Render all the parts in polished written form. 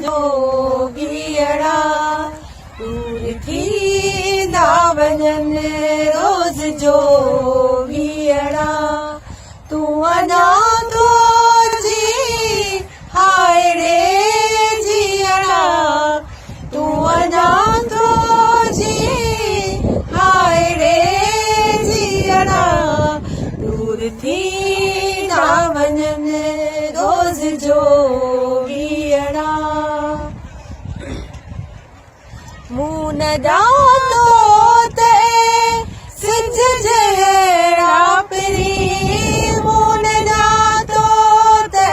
जोगीअड़ा दूर थींदा वञनि रोज़ जोगीअड़ा तूं अञा थो जी हाय रे जीअड़ा तूं अञा थो जी हाय रे जीअड़ा दूर थींदा वञनि रोज़ जोगीअड़ा मूं न ॼातो त सिज जहिड़ा पिरी मूं न ॼातो त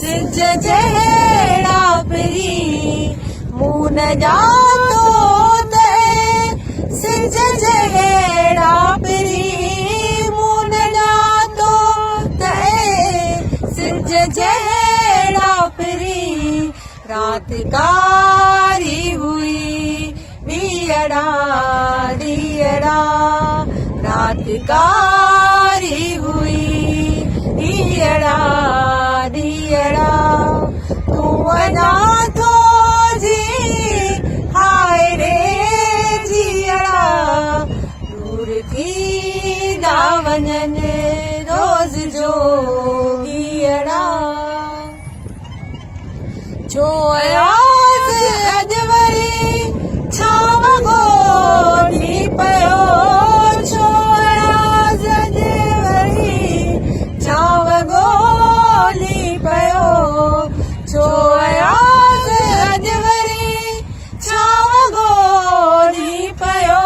सिज जहिड़ा पिरी मूं न ॼातो त सिज जहिड़ा पिरी मूं न ॼातो त सिज जहिड़ा पिरी रात कारी हुई ॾीअड़ा ॾीअड़ा रात कारी हुई ॾीअड़ा ॾीअड़ा तूं अञा थो जी हाय रे जीअड़ा दूर थींदा वञनि रोज़ जोगीअड़ा छो आयास अॼु वरी छांव ॻोल्ही पियो छो आयास अॼु वरी छांव ॻोल्ही पियो छो आयास अॼु वरी छांव ॻोल्ही पियो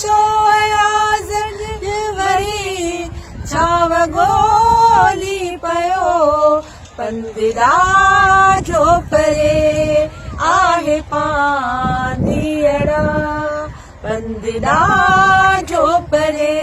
छो आयास अॼु वरी छांव ॻोल्ही पियो पंदिड़ा जो परे आहे पांदिअड़ा पंदिड़ा जो परे